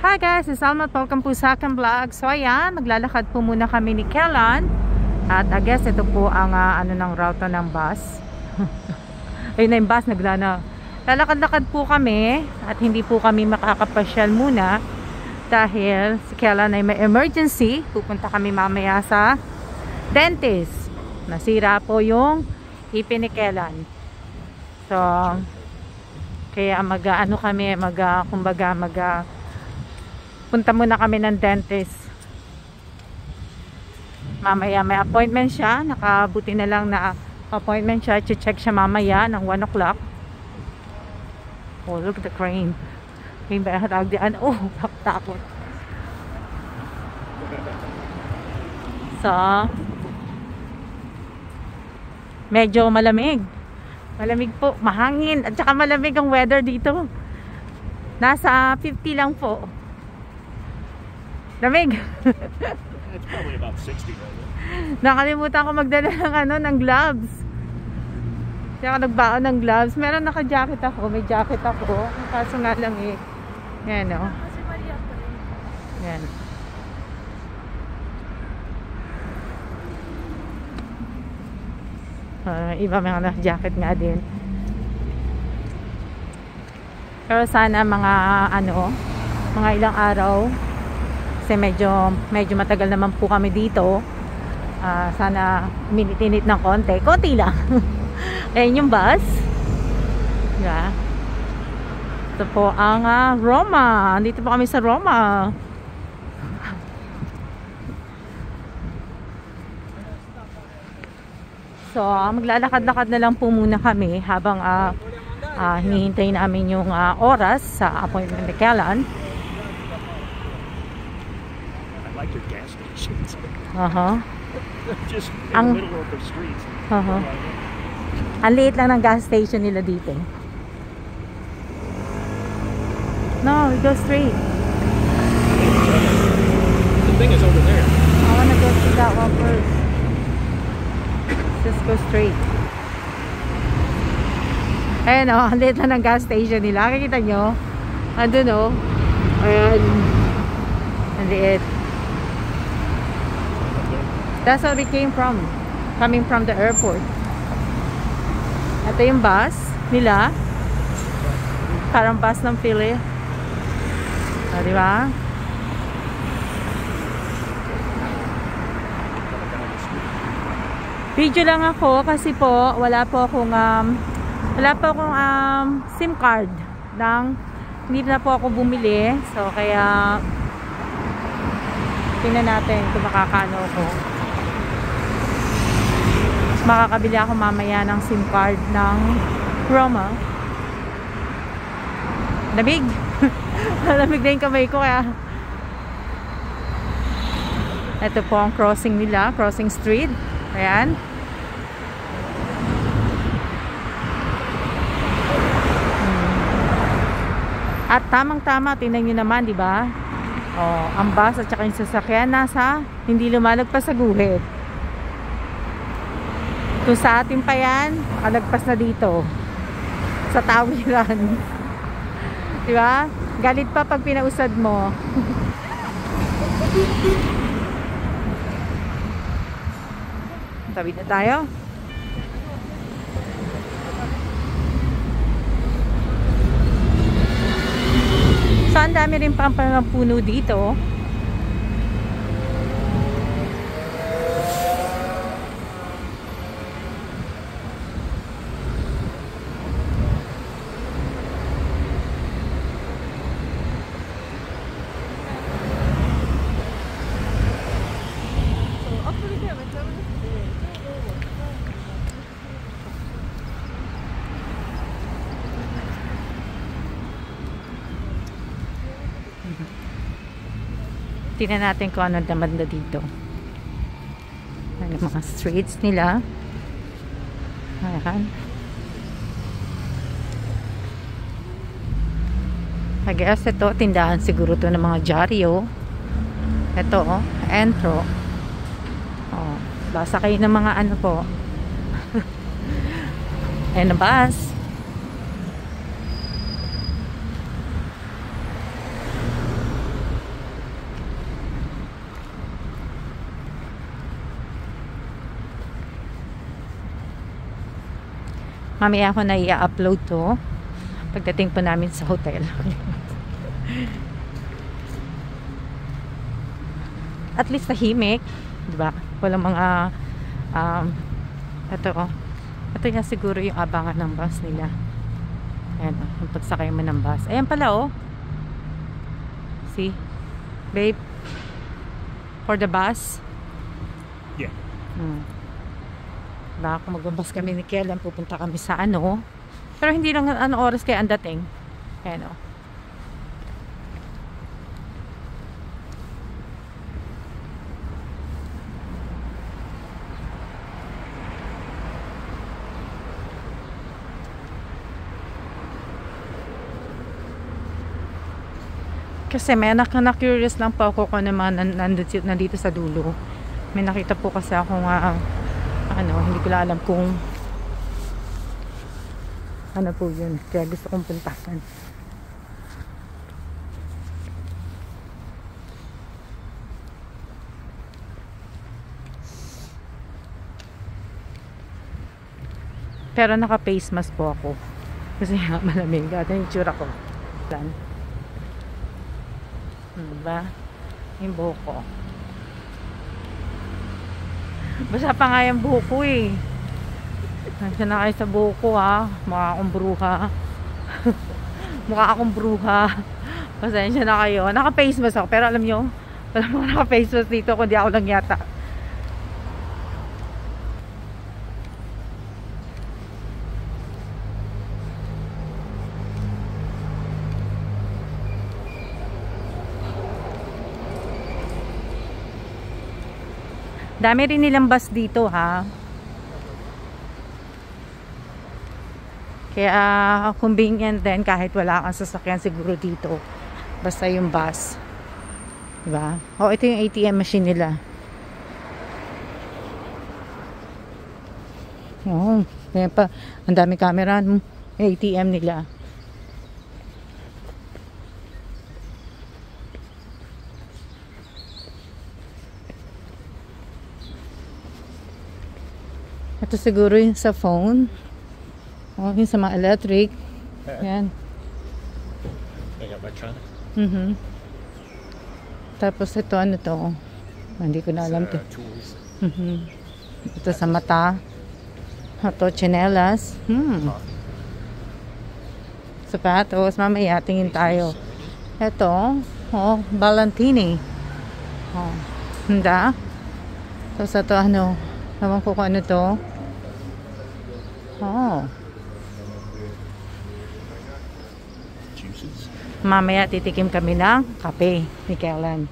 Hi guys, it's Alma. Welcome po sa aking vlog. So ayan, maglalakad po muna kami ni Kellan. At I guess ito po ang ng route ng bus. Ayun na yung bus, naglana. Lalakad-lakad po kami at hindi po kami makakapasyal muna dahil si Kellan ay may emergency. Pupunta kami mamaya sa dentist. Nasira po yung ipin ni Kellan. So kaya punta muna kami ng dentist. Mamaya may appointment siya. Nakabuti na lang na appointment siya. Check siya mamaya ng 1 o'clock. Oh, look at the crane. Crane ba hatag diyan? Oh, takot. So, medyo malamig. Malamig po, mahangin. At saka malamig ang weather dito. Nasa 50 lang po. Lamig. It's probably about 60 right? Nakalimutan ko magdala ng gloves. Kaya ako nagbaon ng gloves. Meron naka-jacket ako. May jacket ako. Kaso nga lang yan o. Yan. Iba may naka-jacket nga din. Pero sana mga ilang araw. Kasi medyo matagal naman po kami dito. Sana minit-init ng konti. Konti lang. Ayan yung bus. Yeah. Ito po ang Roma. Dito po kami sa Roma. So, maglalakad-lakad na lang po muna kami habang hinihintay namin yung oras sa appointment ni Kellan. Like your gas stations. Just in the middle of the streets. Ang liit lang ng gas station nila dito. No, we go straight. The thing is over there. I wanna go to that one first. Just go straight. Ayan o, ang liit lang ng gas station nila. Nakikita nyo? Andun o. Ayan. Ang liit. That's where we came from. Coming from the airport. Ito yung bus nila. Parang bus ng Philly. Diba? Video lang ako kasi po wala po akong SIM card. Hindi na po ako bumili. So kaya tingnan natin kung makakaano ko. Makakabili ako mamaya ng SIM card ng Roma. Lamig. Lamig na yung kamay ko kaya. Ito po ang crossing nila. Crossing street. Ayan. At tamang-tama. Tingnan nyo naman, di ba? Oh, ang bus at saka yung sasakyan hindi lumalagpas sa guhit. Kung sa atin pa yan, makalagpas na dito sa tawiran. Diba? Galit pa pag pinausad mo. Tawid na tayo. So, ang dami rin pang puno dito. Tingnan natin kung ano naman na dito. Ano mga streets nila. Ayan. I guess ito, tindahan siguro to ng mga dyaryo. Ito, entro. Oh, basa kayo ng mga ano po. Ayan na bus. Mamaya ako na i-upload to pagdating po namin sa hotel. At least tahimik, diba? Walang mga ito nga siguro yung abangan ng bus nila. Ayan, yung pagsakay mo ng bus. Ayan pala oh. See? Babe, for the bus. Yeah. Baka kung magbabas kami ni Kellen, pupunta kami sa ano. Pero hindi lang ano oras kaya ang dating. Ayan o. Kasi may na-curious lang po ako kung naman nandito sa dulo. May nakita po kasi ako nga hindi ko alam kung ano po yun. Kaya gusto kong puntahan. Pero naka-face mask po ako. Kasi malamig. Ito yung tsura ko. Plan. Diba? Yung buhok ko. Basta pa nga yung buhok ko eh. Nandiyan na kayo sa buhok ko ha. Mukha akong bruha. Mukha akong bruha. Pasensya na kayo. Naka-face mask ako. Pero alam nyo, wala mga naka-face mask dito kundi ako lang yata. Dami rin nilang bus dito ha. Kaya convenient din kahit wala kang sasakyan siguro dito. Basta yung bus. Diba? Oh, ito yung ATM machine nila. Oh, kaya pa ang dami camera ng ATM nila. Ito siguro yung sa phone. O, yung sa mga electric. Yan. They got electronic. Tapos ito, ano to? Hindi ko na alam to. Tools. Ito sa mata. Ito, tsinelas. Sapatos. Mamaya, tingin tayo. Ito, oh, Valentini. Oh, handa. Tapos ito, ano, ewan ko kung ano to. Oh. Juices. Mamaya titikim kami ng kape ni Kellen.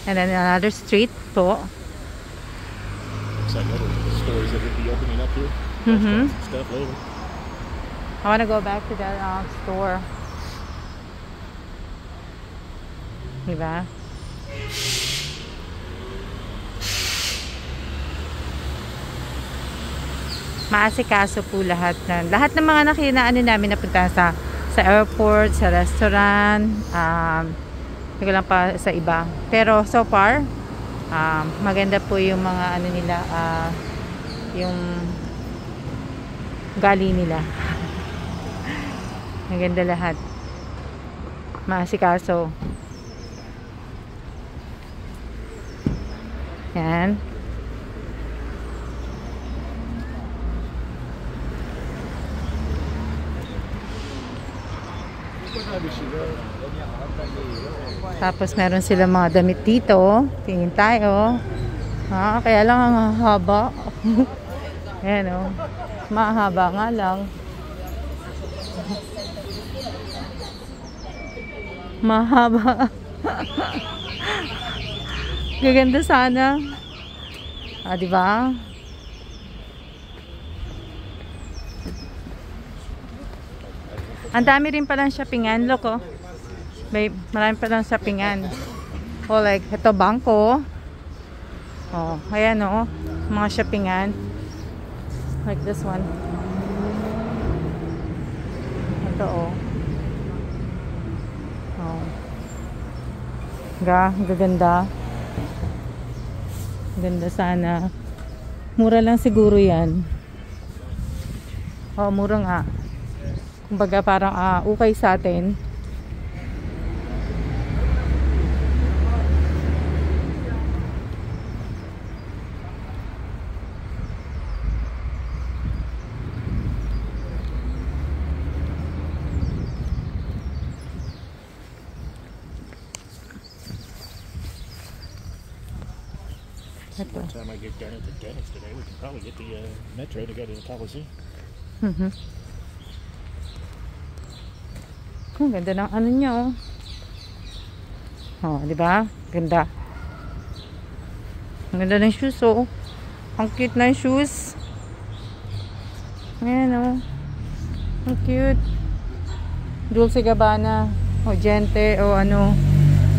And then another street po. Looks like other stores that would be opening up here. Restaurants and stuff later. I want to go back to that store. Diba? Maasikaso po lahat ng mga nakinaan namin napunta sa airport, sa restaurant, hindi ko lang pa sa iba. Pero so far, maganda po yung mga ano nila, yung gali nila. Maganda lahat. Maasikaso. Yan. Tapos meron silang mga damit dito. Tingin tayo. Kaya lang ang haba. Ayan o. Mahaba nga lang. Mahaba. Gaganda sana. Diba? Ang dami rin palang shoppingan, loko. Babe, marami palang shoppingan. Oh, like, ito bangko. Oh, ayan oh. Mga shoppingan. Like this one. Ito oh. Oh. Gaganda. Ganda sana. Mura lang siguro yan. Oh, mura nga. Kumbaga parang ukay sa atin. By the time I get done at the dentist today, we can probably get the metro to go to the Coliseum. Ang ganda ng ano niya, oh. Oh, di ba? Ganda. Ang ganda ng shoes, oh. Ang cute ng shoes. Ayan, oh. Ang cute. Dulce Gabbana. O Gente, o ano.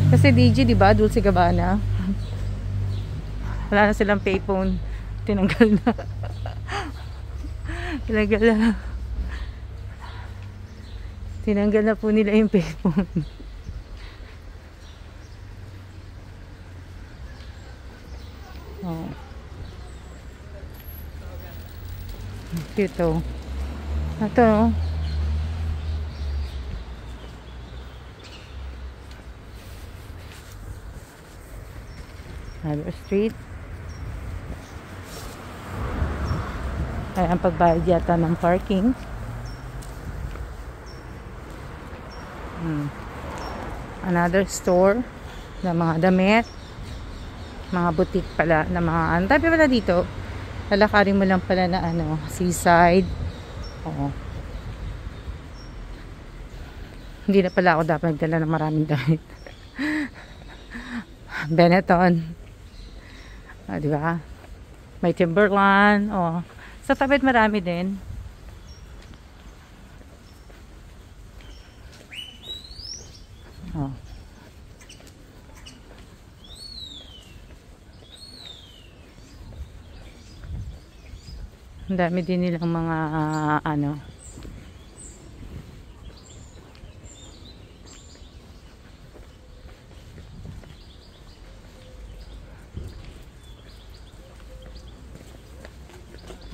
Kasi DG, di ba? Dulce Gabbana. Wala na silang payphone. Tinanggal na. Tinanggal na po nila yung payphone. Oh. Cute, oh. Ito, oh. Another street. Ay, ang pagbayad yata ng parking. Another store na mga damit, mga boutique pala na mga ano. Tapi pala dito, lalakarin mo lang pala na ano, seaside. Oo. Hindi na pala ako dapat nagdala ng maraming damit. Benetton. Di ba? May Timberland. Oh. Sa tabit marami din. Oh. Ang dami din nilang mga ano.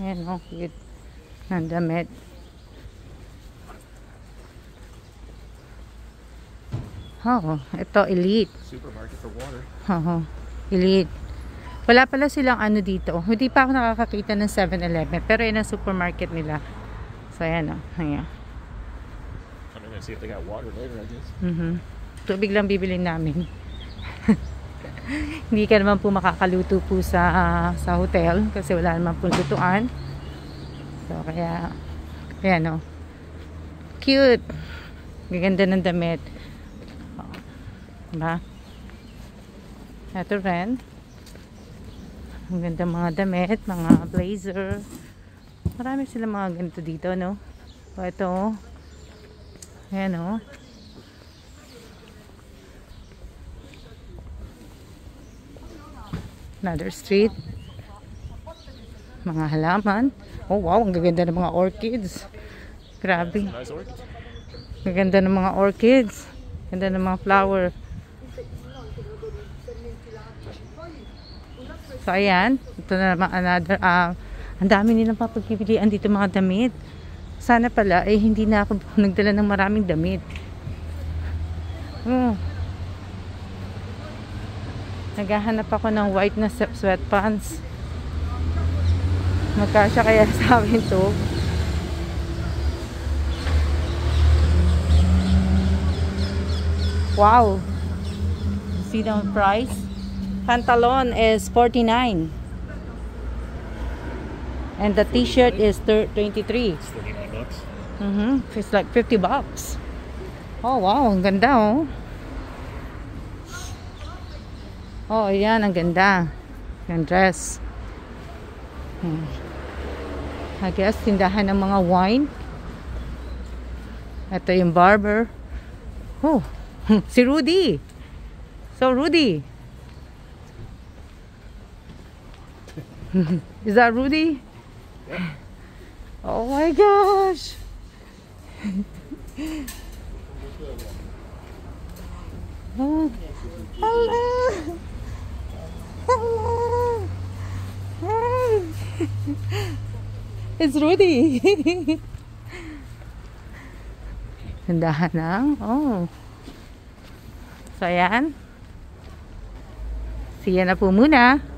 Ayan, oh, cute. Ang damit. Oh, ito, Elite. Supermarket for water. Oo, Elite. Wala pala silang ano dito. Hindi pa ako nakakakita ng 7-Eleven. Pero yun ang supermarket nila. So, ayan, oh. Ayan. I'm gonna see if they got water later, I guess. Tubig lang bibilin namin. Hindi ka naman po makakaluto po sa hotel kasi wala naman po lutuan. So kaya ayan, oh. Cute. Gaganda ng damit. Oh. Diba? Ito rin. Ang ganda mga damit, mga blazer. Marami sila mga ganito dito, no? So ito, oh. Ayan, oh. Another street. Mga halaman. Oh wow, ang gaganda ng mga orchids. Grabe. Nice orchid. Gaganda ng mga orchids. Ganda ng mga flower. So ayan, ito na naman another. Ang dami nilang papagpipilian dito mga damit. Sana pala hindi na ako nagdala ng maraming damit. Naghahanap ako ng white na sweatpants. Magkasya kaya sa akin to. Wow. See the price? Pantalon is $49. And the t-shirt is $23. It's $39. It's like $50. Oh wow, ang ganda, oh. Oh, ayan, ang ganda. Yung dress. I guess, tindahan ng mga wine. Ito yung barber. Oh, si Rudy. So, Rudy. Is that Rudy? Yeah. Oh my gosh. Oh, hello. Hello. Hey. It's Rudy. Tindahan ng, oh. So, ayan. Siya na po muna.